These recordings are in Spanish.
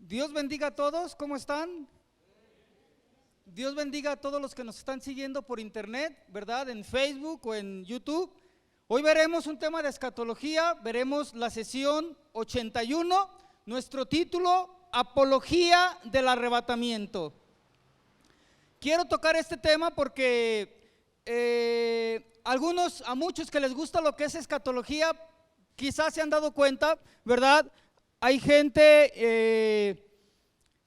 Dios bendiga a todos, ¿cómo están? Dios bendiga a todos los que nos están siguiendo por internet, ¿verdad? En Facebook o en YouTube. Hoy veremos un tema de escatología, veremos la sesión 81, nuestro título, Apología del Arrebatamiento. Quiero tocar este tema porque a muchos que les gusta lo que es escatología, quizás se han dado cuenta, ¿verdad? Hay gente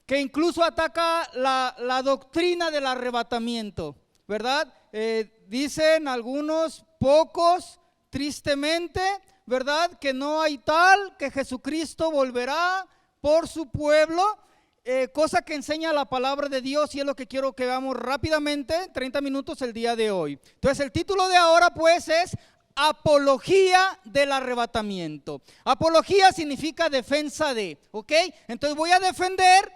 que incluso ataca la doctrina del arrebatamiento, ¿verdad? Dicen algunos, pocos, tristemente, ¿verdad? Que no hay tal, que Jesucristo volverá por su pueblo, cosa que enseña la palabra de Dios, y es lo que quiero que veamos rápidamente, 30 minutos el día de hoy. Entonces el título de ahora pues es Apología del arrebatamiento. Apología significa defensa de, ¿ok? Entonces voy a defender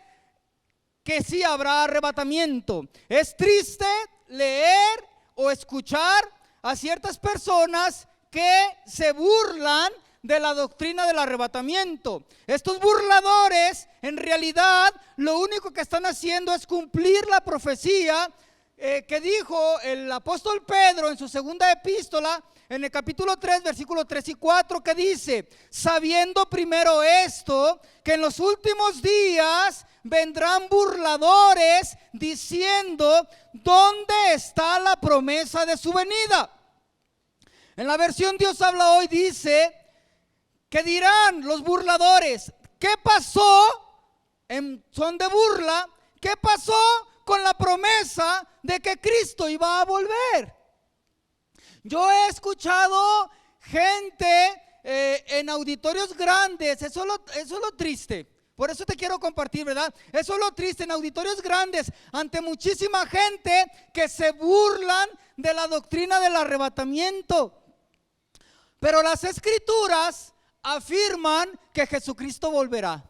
que sí habrá arrebatamiento. Es triste leer o escuchar a ciertas personas que se burlan de la doctrina del arrebatamiento. Estos burladores en realidad lo único que están haciendo es cumplir la profecía que dijo el apóstol Pedro en su segunda epístola, en el capítulo 3, versículos 3 y 4, que dice: sabiendo primero esto, que en los últimos días vendrán burladores diciendo: ¿dónde está la promesa de su venida? En la versión Dios habla hoy dice que dirán los burladores: ¿qué pasó? En son de burla, ¿qué pasó con la promesa de que Cristo iba a volver? Yo he escuchado gente en auditorios grandes, eso es lo triste. Por eso te quiero compartir, ¿verdad? Eso es lo triste, en auditorios grandes, ante muchísima gente que se burlan de la doctrina del arrebatamiento. Pero las escrituras afirman que Jesucristo volverá.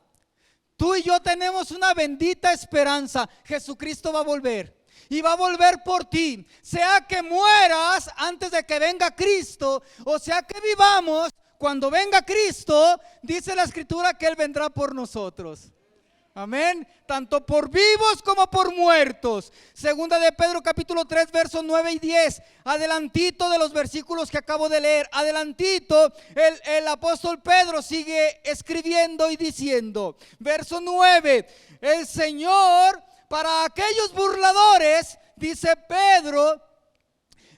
Tú y yo tenemos una bendita esperanza. Jesucristo va a volver. Y va a volver por ti, sea que mueras antes de que venga Cristo, o sea que vivamos cuando venga Cristo. Dice la escritura que Él vendrá por nosotros. Amén, tanto por vivos como por muertos. Segunda de Pedro capítulo 3 versos 9 y 10, adelantito de los versículos que acabo de leer, adelantito, el apóstol Pedro sigue escribiendo y diciendo, verso 9, el Señor, para aquellos burladores, dice Pedro,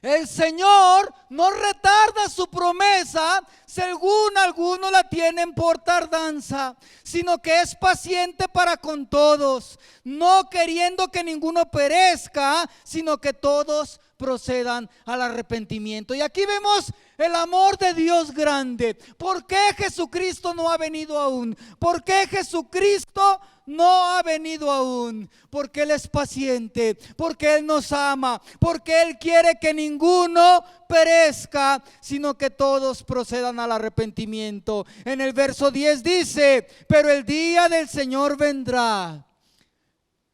el Señor no retarda su promesa, según algunos la tienen por tardanza, sino que es paciente para con todos, no queriendo que ninguno perezca, sino que todos procedan al arrepentimiento. Y aquí vemos el amor de Dios grande. ¿Por qué Jesucristo no ha venido aún? ¿Por qué Jesucristo no ha venido aún? Porque Él es paciente, porque Él nos ama, porque Él quiere que ninguno perezca, sino que todos procedan al arrepentimiento. En el verso 10 dice: pero el día del Señor vendrá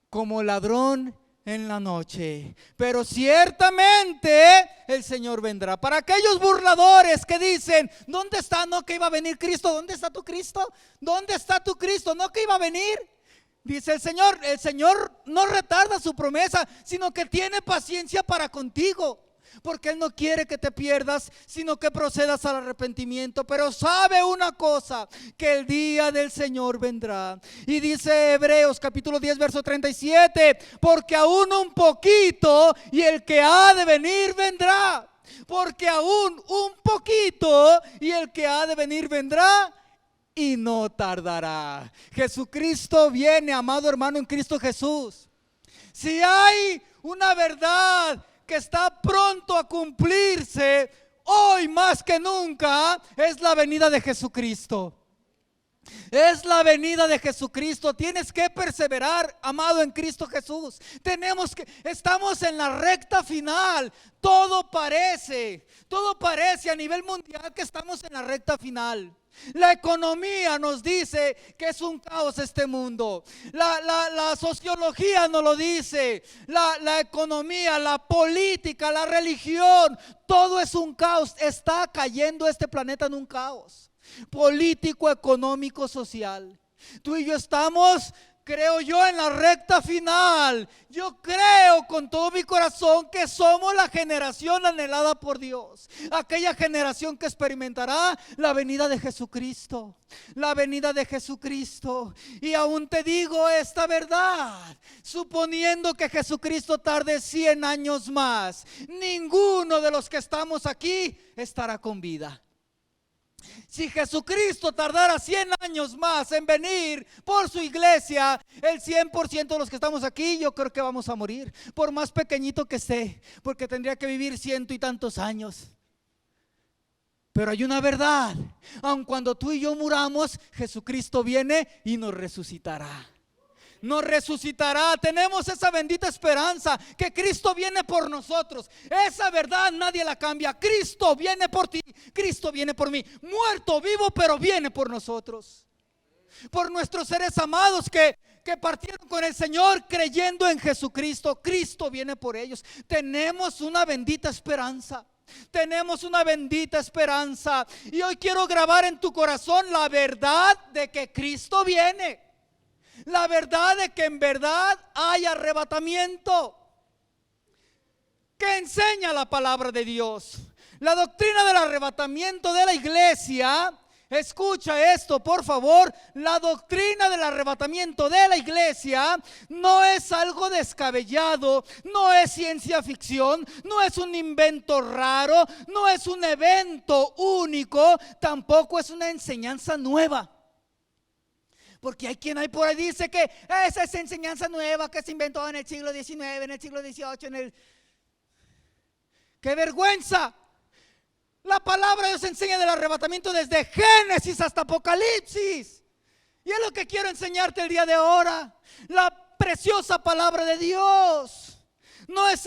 como ladrón en la noche, pero ciertamente el Señor vendrá. Para aquellos burladores que dicen: ¿dónde está? No, que iba a venir Cristo. ¿Dónde está tu Cristo? ¿Dónde está tu Cristo? No, que iba a venir. Dice el Señor no retarda su promesa, sino que tiene paciencia para contigo, porque Él no quiere que te pierdas, sino que procedas al arrepentimiento. Pero sabe una cosa, que el día del Señor vendrá. Y dice Hebreos capítulo 10 verso 37, porque aún un poquito y el que ha de venir vendrá. Porque aún un poquito y el que ha de venir vendrá y no tardará. Jesucristo viene, amado hermano en Cristo Jesús. Si hay una verdad que está pronto a cumplirse, hoy más que nunca, es la venida de Jesucristo. Es la venida de Jesucristo. Tienes que perseverar, amado en Cristo Jesús. Estamos en la recta final. Todo parece a nivel mundial que estamos en la recta final. La economía nos dice que es un caos este mundo. La sociología nos lo dice. La economía, la política, la religión, todo es un caos. Está cayendo este planeta en un caos político, económico, social. Tú y yo estamos creo yo en la recta final. Yo creo con todo mi corazón que somos la generación anhelada por Dios. Aquella generación que experimentará la venida de Jesucristo. La venida de Jesucristo. Y aún te digo esta verdad. Suponiendo que Jesucristo tarde 100 años más, ninguno de los que estamos aquí estará con vida. Si Jesucristo tardara 100 años más en venir por su iglesia, el 100% de los que estamos aquí, yo creo que vamos a morir, por más pequeñito que esté, porque tendría que vivir 100 y tantos años. Pero hay una verdad: aun cuando tú y yo muramos, Jesucristo viene y nos resucitará. Nos resucitará. Tenemos esa bendita esperanza que Cristo viene por nosotros. Esa verdad nadie la cambia. Cristo viene por ti, Cristo viene por mí. Muerto, vivo, pero viene por nosotros. Por nuestros seres amados que partieron con el Señor creyendo en Jesucristo. Cristo viene por ellos. Tenemos una bendita esperanza. Tenemos una bendita esperanza. Y hoy quiero grabar en tu corazón la verdad de que Cristo viene. La verdad de que en verdad hay arrebatamiento. ¿Qué enseña la palabra de Dios? La doctrina del arrebatamiento de la iglesia. Escucha esto, por favor. La doctrina del arrebatamiento de la iglesia no es algo descabellado, no es ciencia ficción, no es un invento raro, no es un evento único, tampoco es una enseñanza nueva. Porque hay quien hay por ahí dice que esa es enseñanza nueva que se inventó en el siglo XIX, en el siglo XVIII, ¡Qué vergüenza! La palabra de Dios enseña del arrebatamiento desde Génesis hasta Apocalipsis. Y es lo que quiero enseñarte el día de ahora. La preciosa palabra de Dios. No es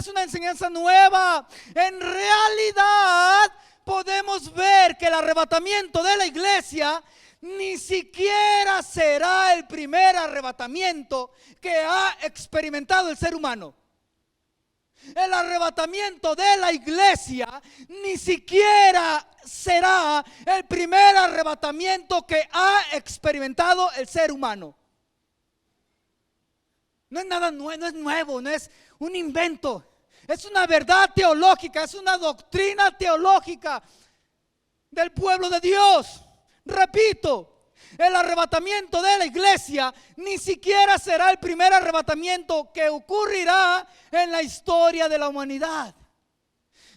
una enseñanza nueva. En realidad podemos ver que el arrebatamiento de la iglesia ni siquiera será el primer arrebatamiento que ha experimentado el ser humano. El arrebatamiento de la iglesia ni siquiera será el primer arrebatamiento que ha experimentado el ser humano. No es nada nuevo, no es nuevo, no es un invento. Es una verdad teológica, es una doctrina teológica del pueblo de Dios. Repito, el arrebatamiento de la iglesia ni siquiera será el primer arrebatamiento que ocurrirá en la historia de la humanidad.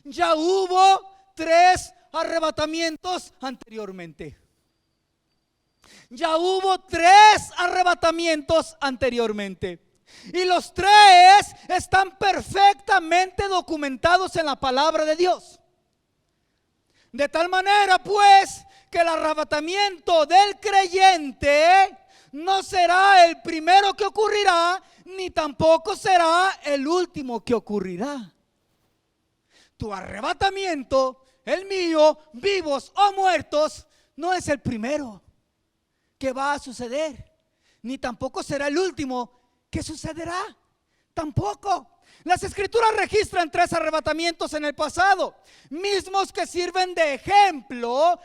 Ya hubo 3 arrebatamientos anteriormente. Ya hubo 3 arrebatamientos anteriormente. Y los 3 están perfectamente documentados en la palabra de Dios. De tal manera, pues, que el arrebatamiento del creyente no será el primero que ocurrirá, ni tampoco será el último que ocurrirá. Tu arrebatamiento, el mío, vivos o muertos, no es el primero que va a suceder, ni tampoco será el último que sucederá. Tampoco. Las escrituras registran 3 arrebatamientos en el pasado, mismos que sirven de ejemplo.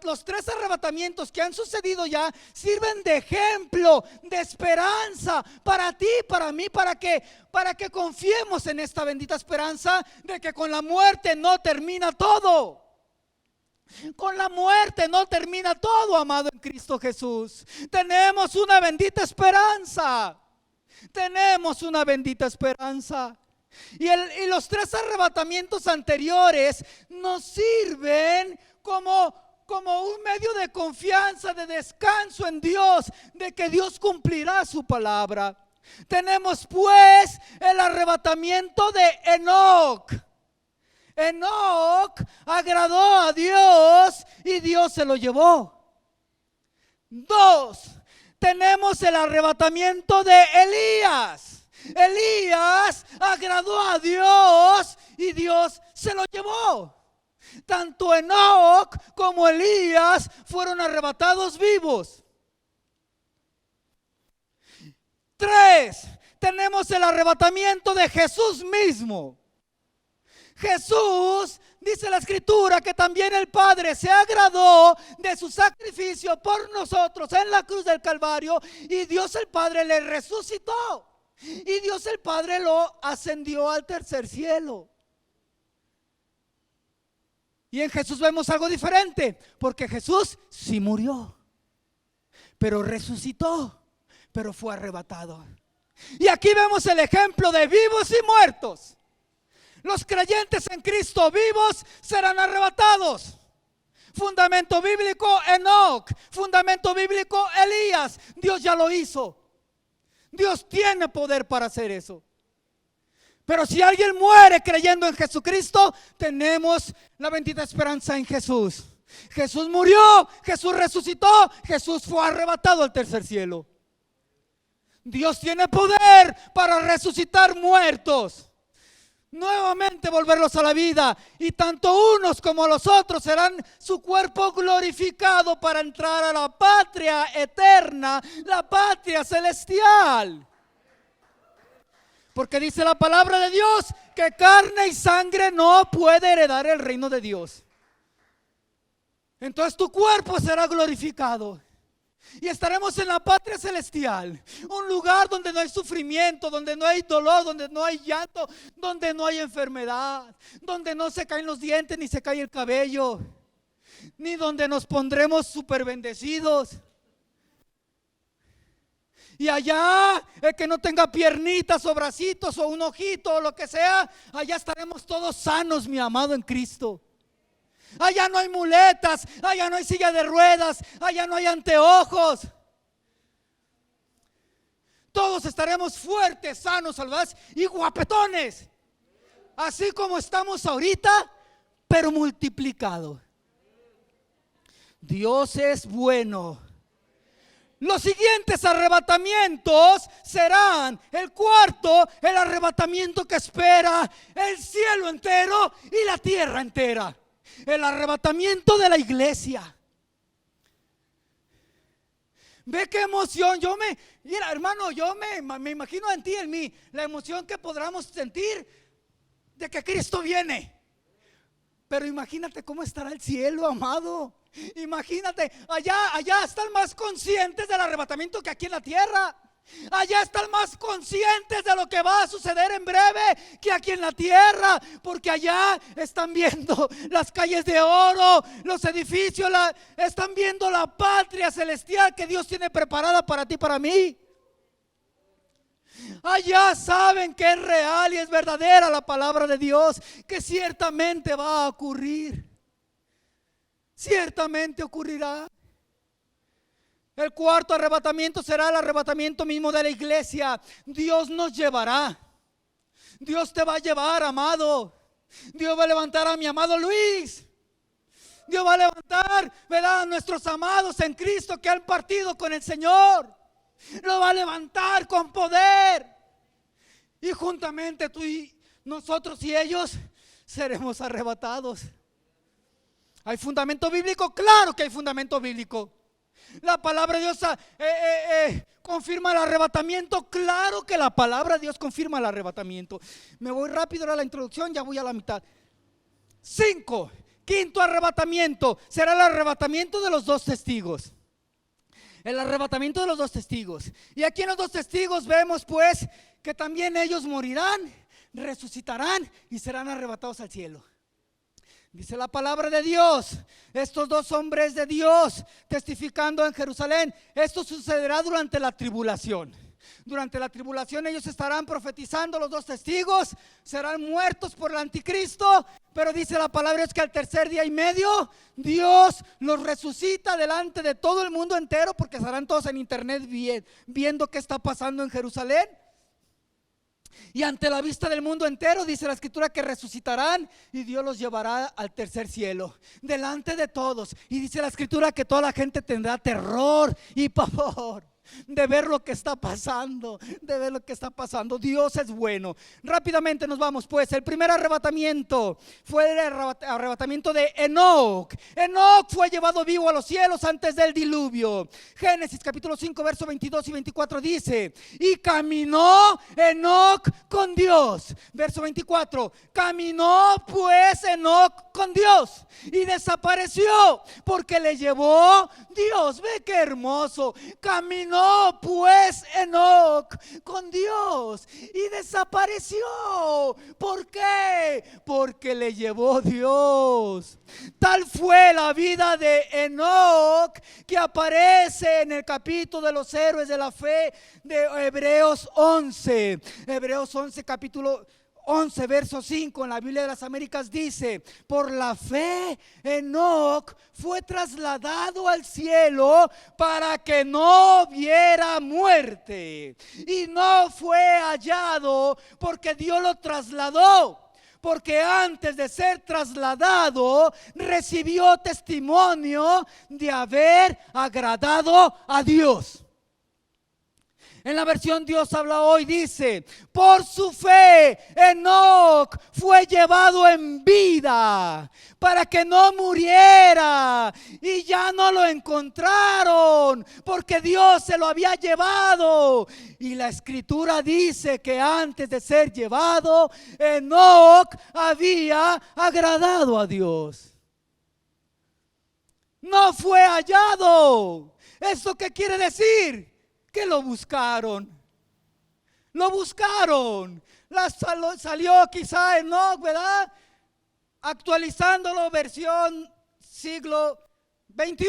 Los 3 arrebatamientos que han sucedido ya sirven de ejemplo, de esperanza para ti, para mí, para que confiemos en esta bendita esperanza de que con la muerte no termina todo. Con la muerte no termina todo, amado en Cristo Jesús. Tenemos una bendita esperanza. Tenemos una bendita esperanza. Y los 3 arrebatamientos anteriores nos sirven como un medio de confianza, de descanso en Dios, de que Dios cumplirá su palabra. Tenemos pues el arrebatamiento de Enoc. Enoc agradó a Dios y Dios se lo llevó. 2. Tenemos el arrebatamiento de Elías. Elías agradó a Dios y Dios se lo llevó. Tanto Enoc como Elías fueron arrebatados vivos. 3. Tenemos el arrebatamiento de Jesús mismo. Jesús, dice la Escritura, que también el Padre se agradó de su sacrificio por nosotros en la cruz del Calvario, y Dios el Padre le resucitó, y Dios el Padre lo ascendió al tercer cielo. Y en Jesús vemos algo diferente, porque Jesús sí murió, pero resucitó, pero fue arrebatado. Y aquí vemos el ejemplo de vivos y muertos. Los creyentes en Cristo vivos serán arrebatados. Fundamento bíblico, Enoc. Fundamento bíblico, Elías. Dios ya lo hizo. Dios tiene poder para hacer eso. Pero si alguien muere creyendo en Jesucristo, tenemos la bendita esperanza en Jesús. Jesús murió, Jesús resucitó, Jesús fue arrebatado al tercer cielo. Dios tiene poder para resucitar muertos, nuevamente volverlos a la vida, y tanto unos como los otros serán su cuerpo glorificado para entrar a la patria eterna, la patria celestial. Porque dice la palabra de Dios que carne y sangre no puede heredar el reino de Dios. Entonces tu cuerpo será glorificado y estaremos en la patria celestial, un lugar donde no hay sufrimiento, donde no hay dolor, donde no hay llanto, donde no hay enfermedad, donde no se caen los dientes ni se cae el cabello, ni donde nos pondremos súper bendecidos. Y allá, el que no tenga piernitas o bracitos o un ojito o lo que sea, allá estaremos todos sanos, mi amado, en Cristo. Allá no hay muletas, allá no hay silla de ruedas, allá no hay anteojos. Todos estaremos fuertes, sanos, salvados y guapetones, así como estamos ahorita, pero multiplicado. Dios es bueno. Los siguientes arrebatamientos serán: el cuarto, el arrebatamiento que espera el cielo entero y la tierra entera. El arrebatamiento de la iglesia. Ve qué emoción. Mira, hermano, yo me imagino en ti, en mí, la emoción que podamos sentir de que Cristo viene. Pero imagínate cómo estará el cielo, amado. Imagínate, allá están más conscientes del arrebatamiento que aquí en la tierra. Allá están más conscientes de lo que va a suceder en breve que aquí en la tierra, porque allá están viendo las calles de oro, los edificios, están viendo la patria celestial que Dios tiene preparada para ti y para mí. Allá saben que es real y es verdadera la palabra de Dios, que ciertamente va a ocurrir. Ciertamente ocurrirá. El cuarto arrebatamiento será el arrebatamiento mismo de la iglesia. Dios nos llevará. Dios te va a llevar, amado. Dios va a levantar a mi amado Luis. Dios va a levantar, ¿verdad?, a nuestros amados en Cristo que han partido con el Señor. Lo va a levantar con poder. Y juntamente tú y nosotros y ellos seremos arrebatados. ¿Hay fundamento bíblico? Claro que hay fundamento bíblico. La palabra de Dios confirma el arrebatamiento. Claro que la palabra de Dios confirma el arrebatamiento. Me voy rápido a la introducción, ya voy a la mitad. 5. Quinto arrebatamiento será el arrebatamiento de los dos testigos. El arrebatamiento de los dos testigos. Y aquí en los dos testigos vemos pues que también ellos morirán, resucitarán y serán arrebatados al cielo. Dice la palabra de Dios, estos dos hombres de Dios testificando en Jerusalén, esto sucederá durante la tribulación. Durante la tribulación ellos estarán profetizando, los dos testigos serán muertos por el anticristo, pero dice la palabra de Dios que al tercer día y medio Dios los resucita delante de todo el mundo entero, porque estarán todos en internet viendo qué está pasando en Jerusalén. Y ante la vista del mundo entero dice la escritura que resucitarán y Dios los llevará al tercer cielo delante de todos. Y dice la escritura que toda la gente tendrá terror y pavor. de ver lo que está pasando, de ver lo que está pasando. Dios es bueno. Rápidamente nos vamos pues. El primer arrebatamiento fue el arrebatamiento de Enoc. Enoc fue llevado vivo a los cielos antes del diluvio. Génesis capítulo 5 versos 22 y 24 dice: y caminó Enoc con Dios. Verso 24: caminó pues Enoc con Dios y desapareció porque le llevó Dios. Ve qué hermoso. Caminó pues Enoc con Dios y desapareció. ¿Por qué? Porque le llevó Dios. Tal fue la vida de Enoc, que aparece en el capítulo de los héroes de la fe de Hebreos 11. Hebreos 11 capítulo 11 verso 5 en la Biblia de las Américas dice: por la fe Enoc fue trasladado al cielo para que no viera muerte, y no fue hallado porque Dios lo trasladó, porque antes de ser trasladado recibió testimonio de haber agradado a Dios. En la versión Dios habla hoy dice: por su fe Enoc fue llevado en vida para que no muriera, y ya no lo encontraron porque Dios se lo había llevado. Y la escritura dice que antes de ser llevado, Enoc había agradado a Dios. No fue hallado. ¿Esto qué quiere decir? Que lo buscaron. Lo buscaron. Salió quizá Enoc, ¿verdad? Actualizándolo, versión siglo XXI.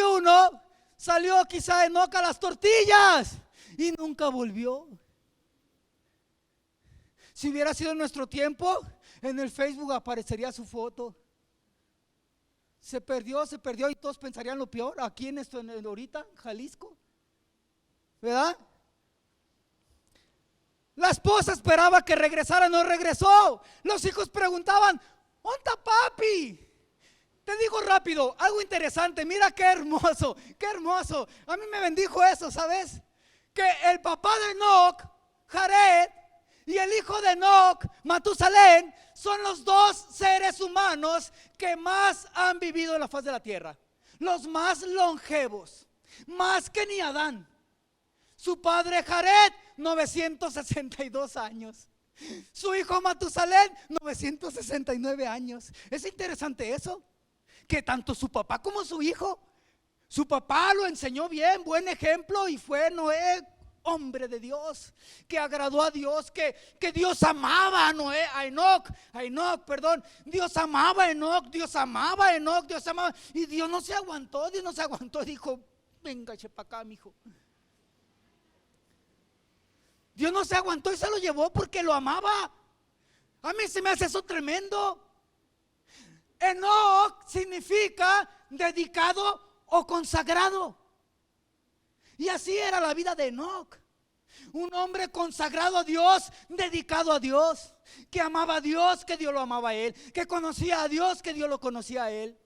Salió quizá Enoc a las tortillas y nunca volvió. Si hubiera sido en nuestro tiempo, en el Facebook aparecería su foto. Se perdió y todos pensarían lo peor. Aquí en ahorita, Jalisco, ¿verdad? La esposa esperaba que regresara, no regresó. Los hijos preguntaban: ¿dónde está papi? Te digo rápido, algo interesante. Mira qué hermoso, qué hermoso. A mí me bendijo eso, ¿sabes? Que el papá de Enoc, Jared, y el hijo de Enoc, Matusalén, son los dos seres humanos que más han vivido en la faz de la tierra. Los más longevos, más que ni Adán. Su padre Jared, 962 años. Su hijo Matusalén, 969 años. Es interesante eso, que tanto su papá como su hijo, su papá lo enseñó bien, buen ejemplo, y fue Noé, hombre de Dios, que agradó a Dios, que Dios amaba a Noé, a Enoc, perdón. Dios amaba a Enoc, Dios amaba a Enoc, Dios amaba. Y Dios no se aguantó, dijo: venga, para acá, mijo. Dios no se aguantó y se lo llevó porque lo amaba. A mí se me hace eso tremendo. Enoc significa dedicado o consagrado. Y así era la vida de Enoc. Un hombre consagrado a Dios, dedicado a Dios, que amaba a Dios, que Dios lo amaba a él, que conocía a Dios, que Dios lo conocía a él,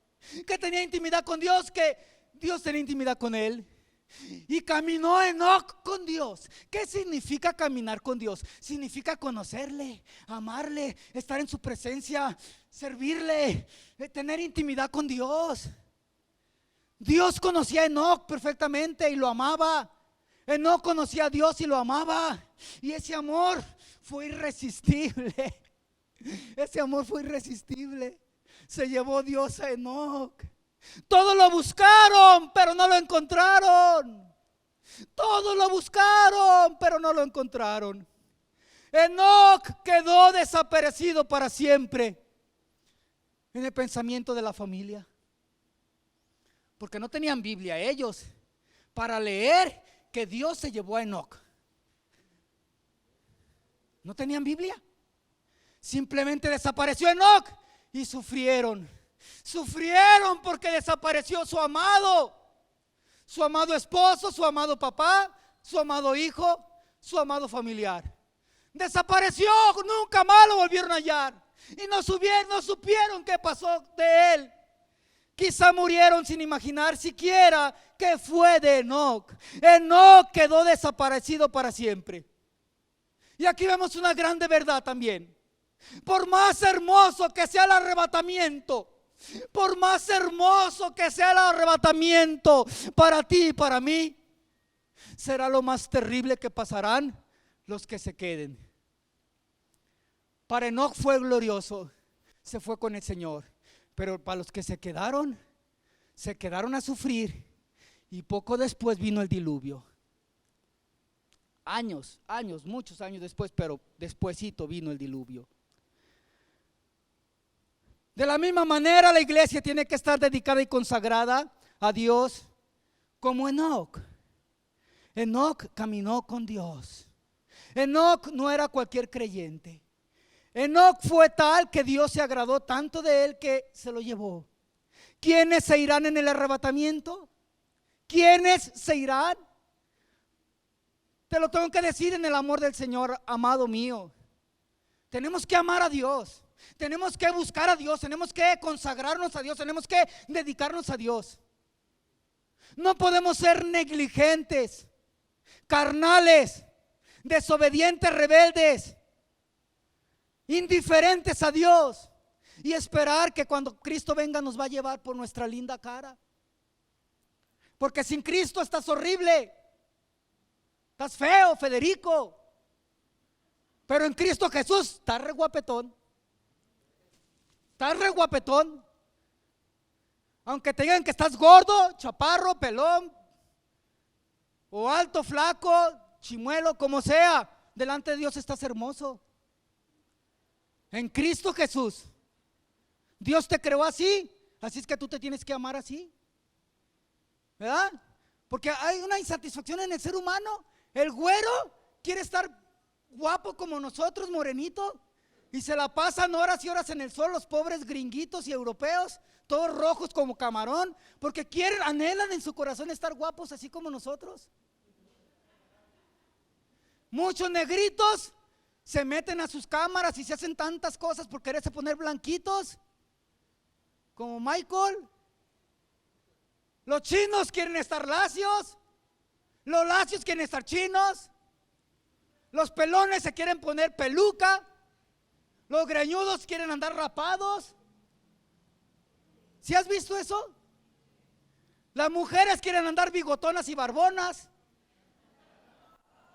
que tenía intimidad con Dios, que Dios tenía intimidad con él. Y caminó Enoc con Dios. ¿Qué significa caminar con Dios? Significa conocerle, amarle, estar en su presencia, servirle, tener intimidad con Dios. Dios conocía a Enoc perfectamente y lo amaba. Enoc conocía a Dios y lo amaba. Y ese amor fue irresistible. Ese amor fue irresistible. Se llevó Dios a Enoc. Todos lo buscaron, pero no lo encontraron. Todos lo buscaron, pero no lo encontraron. Enoc quedó desaparecido para siempre en el pensamiento de la familia, porque no tenían Biblia ellos para leer que Dios se llevó a Enoc. No tenían Biblia. Simplemente desapareció Enoc y sufrieron. Sufrieron porque desapareció su amado esposo, su amado papá, su amado hijo, su amado familiar. Desapareció, nunca más lo volvieron a hallar. Y no supieron qué pasó de él. Quizá murieron sin imaginar siquiera qué fue de Enoc. Enoc quedó desaparecido para siempre. Y aquí vemos una grande verdad también. Por más hermoso que sea el arrebatamiento, por más hermoso que sea el arrebatamiento para ti y para mí, será lo más terrible que pasarán los que se queden. Para Enoc fue glorioso, se fue con el Señor, pero para los que se quedaron a sufrir, y poco después vino el diluvio. Muchos años después, pero despuesito vino el diluvio. De la misma manera, la iglesia tiene que estar dedicada y consagrada a Dios como Enoc. Enoc caminó con Dios. Enoc no era cualquier creyente. Enoc fue tal que Dios se agradó tanto de él que se lo llevó. ¿Quiénes se irán en el arrebatamiento? ¿Quiénes se irán? Te lo tengo que decir en el amor del Señor, amado mío. Tenemos que amar a Dios. Tenemos que buscar a Dios, tenemos que consagrarnos a Dios, tenemos que dedicarnos a Dios. No podemos ser negligentes, carnales, desobedientes, rebeldes, indiferentes a Dios y esperar que cuando Cristo venga nos va a llevar por nuestra linda cara. Porque sin Cristo estás horrible, estás feo, Federico, pero en Cristo Jesús estás re guapetón. Estás re guapetón. Aunque te digan que estás gordo, chaparro, pelón, o alto, flaco, chimuelo, como sea, delante de Dios estás hermoso. En Cristo Jesús. Dios te creó así, así es que tú te tienes que amar así, ¿verdad? Porque hay una insatisfacción en el ser humano. El güero quiere estar guapo como nosotros, morenito, y se la pasan horas y horas en el sol los pobres gringuitos y europeos, todos rojos como camarón, porque quieren, anhelan en su corazón estar guapos así como nosotros. Muchos negritos se meten a sus cámaras y se hacen tantas cosas por quererse poner blanquitos, como Michael. Los chinos quieren estar lacios, los lacios quieren estar chinos, los pelones se quieren poner peluca, los greñudos quieren andar rapados. ¿Sí has visto eso? Las mujeres quieren andar bigotonas y barbonas,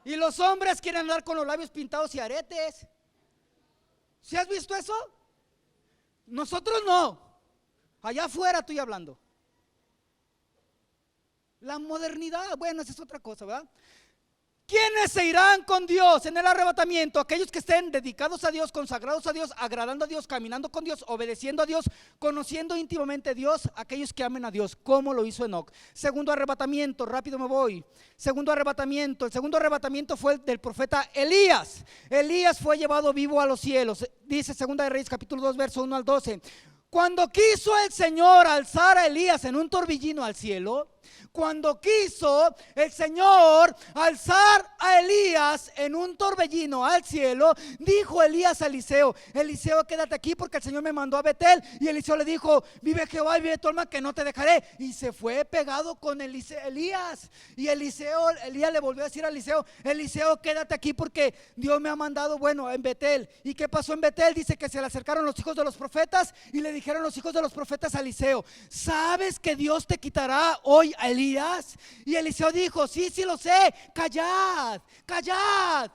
y los hombres quieren andar con los labios pintados y aretes. ¿Sí has visto eso? Nosotros no. Allá afuera estoy hablando. La modernidad, bueno, esa es otra cosa, ¿verdad? ¿Quiénes se irán con Dios en el arrebatamiento? Aquellos que estén dedicados a Dios, consagrados a Dios, agradando a Dios, caminando con Dios, obedeciendo a Dios, conociendo íntimamente a Dios. Aquellos que amen a Dios, como lo hizo Enoc. Segundo arrebatamiento, rápido me voy. Segundo arrebatamiento, el segundo arrebatamiento fue el del profeta Elías. Elías fue llevado vivo a los cielos. Dice Segunda de Reyes capítulo 2 verso 1 al 12. Cuando quiso el Señor alzar a Elías en un torbellino al cielo, cuando quiso el Señor alzar a Elías en un torbellino al cielo, dijo Elías a Eliseo: Eliseo, quédate aquí porque el Señor me mandó a Betel. Y Eliseo le dijo: vive Jehová y vive tu alma, que no te dejaré. Y se fue pegado con Elías. Y Elías le volvió a decir a Eliseo: Eliseo, quédate aquí porque Dios me ha mandado, bueno, en Betel. ¿Y qué pasó en Betel? Dice que se le acercaron los hijos de los profetas y le dijeron los hijos de los profetas a Eliseo: ¿sabes que Dios te quitará hoy a Elías? Y Eliseo dijo: sí, sí lo sé, callad, callad.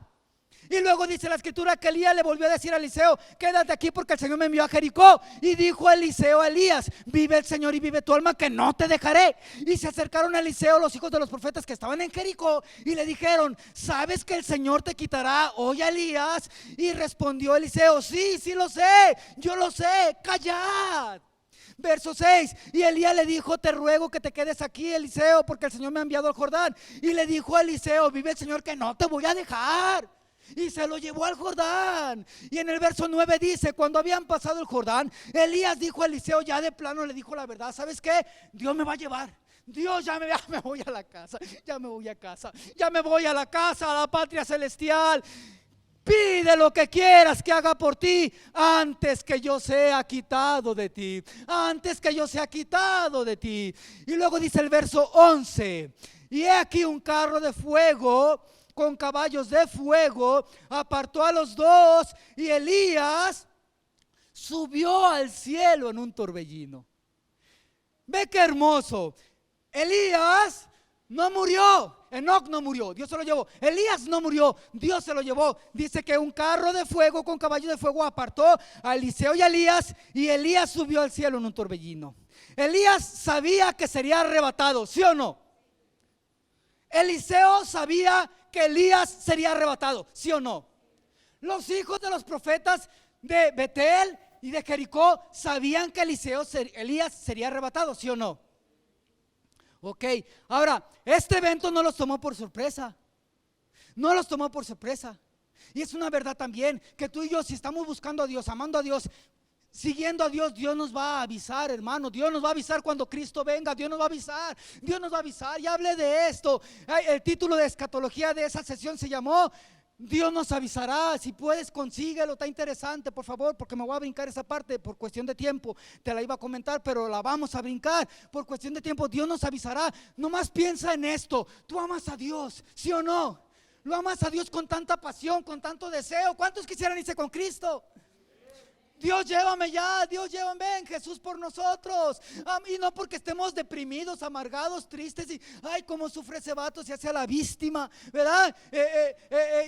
Y luego dice la escritura que Elías le volvió a decir a Eliseo: quédate aquí porque el Señor me envió a Jericó. Y dijo Eliseo a Elías: vive el Señor y vive tu alma, que no te dejaré. Y se acercaron a Eliseo los hijos de los profetas que estaban en Jericó y le dijeron: ¿sabes que el Señor te quitará hoy a Elías? Y respondió Eliseo: sí, sí lo sé, yo lo sé, callad. Verso 6, y Elías le dijo: te ruego que te quedes aquí, Eliseo, porque el Señor me ha enviado al Jordán. Y le dijo a Eliseo: vive el Señor, que no te voy a dejar. Y se lo llevó al Jordán. Y en el verso 9 dice: cuando habían pasado el Jordán, Elías dijo a Eliseo, ya de plano le dijo la verdad: ¿sabes qué? Dios me va a llevar. Dios, ya me voy a la casa, ya me voy a casa, ya me voy a la casa, a la patria celestial. Pide lo que quieras que haga por ti antes que yo sea quitado de ti. Antes que yo sea quitado de ti. Y luego dice el verso 11. Y he aquí un carro de fuego con caballos de fuego apartó a los dos y Elías subió al cielo en un torbellino. Ve qué hermoso. Elías no murió. Enoc no murió, Dios se lo llevó. Elías no murió, Dios se lo llevó. Dice que un carro de fuego con caballo de fuego apartó a Eliseo y a Elías, y Elías subió al cielo en un torbellino. Elías sabía que sería arrebatado, ¿sí o no? Eliseo sabía que Elías sería arrebatado, ¿sí o no? Los hijos de los profetas de Betel y de Jericó sabían que Elías sería arrebatado, ¿sí o no? Ok, ahora, este evento no los tomó por sorpresa. No los tomó por sorpresa. Y es una verdad también que tú y yo, si estamos buscando a Dios, amando a Dios, siguiendo a Dios, Dios nos va a avisar, hermano. Dios nos va a avisar cuando Cristo venga. Dios nos va a avisar. Dios nos va a avisar. Ya hablé de esto. El título de escatología de esa sesión se llamó Dios nos avisará. Si puedes, consíguelo, está interesante, por favor, porque me voy a brincar esa parte por cuestión de tiempo. Te la iba a comentar, pero la vamos a brincar por cuestión de tiempo. Dios nos avisará. Nomás piensa en esto. Tú amas a Dios, ¿sí o no? Lo amas a Dios con tanta pasión, con tanto deseo. ¿Cuántos quisieran irse con Cristo? Dios, llévame ya, Dios, llévame, ven, Jesús por nosotros. Y no porque estemos deprimidos, amargados, tristes y ay, cómo sufre ese vato, se hace a la víctima, ¿verdad?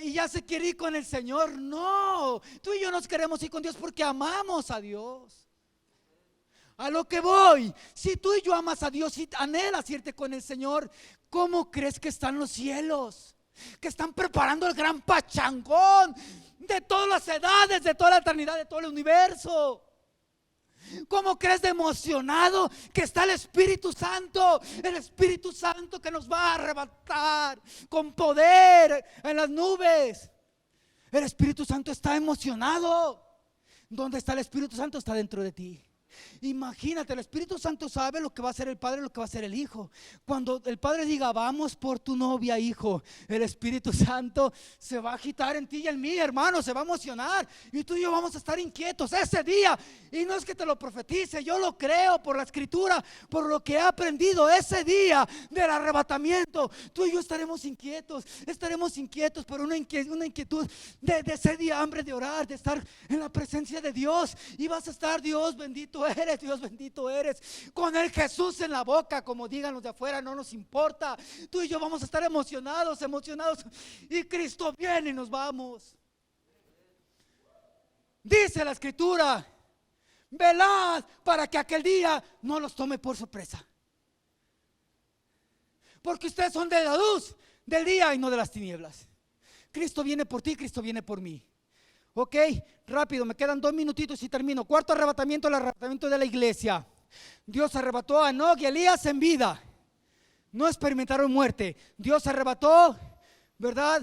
Y ya se quiere ir con el Señor. No, tú y yo nos queremos ir con Dios porque amamos a Dios. A lo que voy, si tú y yo amas a Dios y anhelas irte con el Señor, ¿cómo crees que están los cielos? Que están preparando el gran pachangón de todas las edades, de toda la eternidad, de todo el universo. ¿Cómo crees de emocionado que está el Espíritu Santo? El Espíritu Santo que nos va a arrebatar con poder en las nubes. El Espíritu Santo está emocionado. ¿Dónde está el Espíritu Santo? Está dentro de ti. Imagínate, el Espíritu Santo sabe lo que va a hacer el Padre y lo que va a hacer el Hijo. Cuando el Padre diga vamos por tu novia, hijo, el Espíritu Santo se va a agitar en ti y en mí, hermano, se va a emocionar. Y tú y yo vamos a estar inquietos ese día. Y no es que te lo profetice, yo lo creo por la Escritura, por lo que he aprendido ese día del arrebatamiento. Tú y yo estaremos inquietos por una inquietud de sed y hambre de orar, de estar en la presencia de Dios. Y vas a estar, Dios bendito eres, Dios bendito eres, con el Jesús en la boca, como digan los de afuera, no nos importa. Tú y yo vamos a estar emocionados, y Cristo viene y nos vamos. Dice la Escritura: velad para que aquel día no los tome por sorpresa, porque ustedes son de la luz del día y no de las tinieblas. Cristo viene por ti, Cristo viene por mí. Ok, rápido, me quedan 2 minutitos y termino. Cuarto arrebatamiento, el arrebatamiento de la iglesia. Dios arrebató a Enoc y Elías en vida. No experimentaron muerte. Dios arrebató, ¿verdad?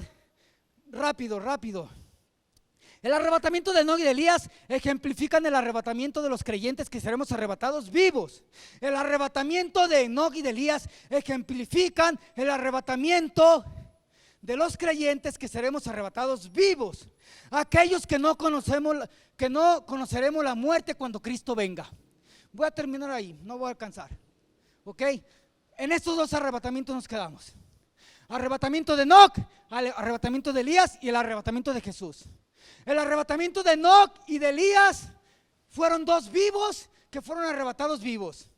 Rápido. El arrebatamiento de Enoc y de Elías ejemplifican el arrebatamiento de los creyentes que seremos arrebatados vivos. El arrebatamiento de Enoc y de Elías ejemplifican el arrebatamiento de los creyentes que seremos arrebatados vivos. Aquellos que no conoceremos la muerte cuando Cristo venga. Voy a terminar ahí, no voy a alcanzar. Ok, en estos 2 arrebatamientos nos quedamos: arrebatamiento de Enoc, arrebatamiento de Elías y el arrebatamiento de Jesús. El arrebatamiento de Enoc y de Elías fueron 2 vivos que fueron arrebatados vivos.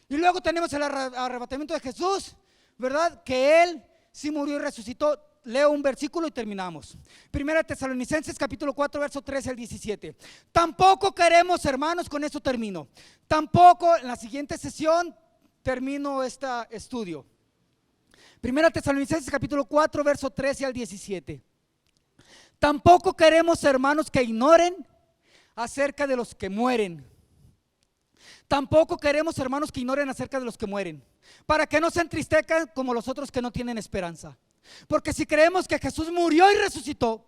Y luego tenemos el arrebatamiento de Jesús, ¿verdad? Que Él sí murió y resucitó. Leo un versículo y terminamos. Primera Tesalonicenses capítulo 4 verso 13 al 17. Tampoco queremos, hermanos, con esto termino. Tampoco en la siguiente sesión termino este estudio. Primera Tesalonicenses capítulo 4 verso 13 al 17. Tampoco queremos, hermanos, que ignoren acerca de los que mueren. Tampoco queremos, hermanos, que ignoren acerca de los que mueren, para que no se entristezcan como los otros que no tienen esperanza. Porque si creemos que Jesús murió y resucitó,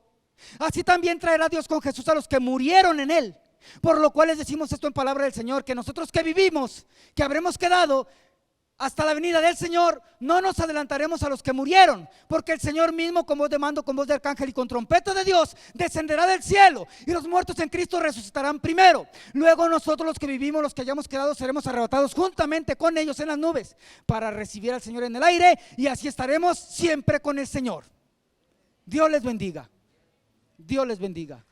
así también traerá Dios con Jesús a los que murieron en Él. Por lo cual les decimos esto en palabra del Señor, que nosotros que vivimos, que habremos quedado, hasta la venida del Señor, no nos adelantaremos a los que murieron, porque el Señor mismo, con voz de mando, con voz de arcángel y con trompeta de Dios, descenderá del cielo, y los muertos en Cristo resucitarán primero. Luego nosotros, los que vivimos, los que hayamos quedado, seremos arrebatados juntamente con ellos en las nubes, para recibir al Señor en el aire, y así estaremos siempre con el Señor. Dios les bendiga. Dios les bendiga.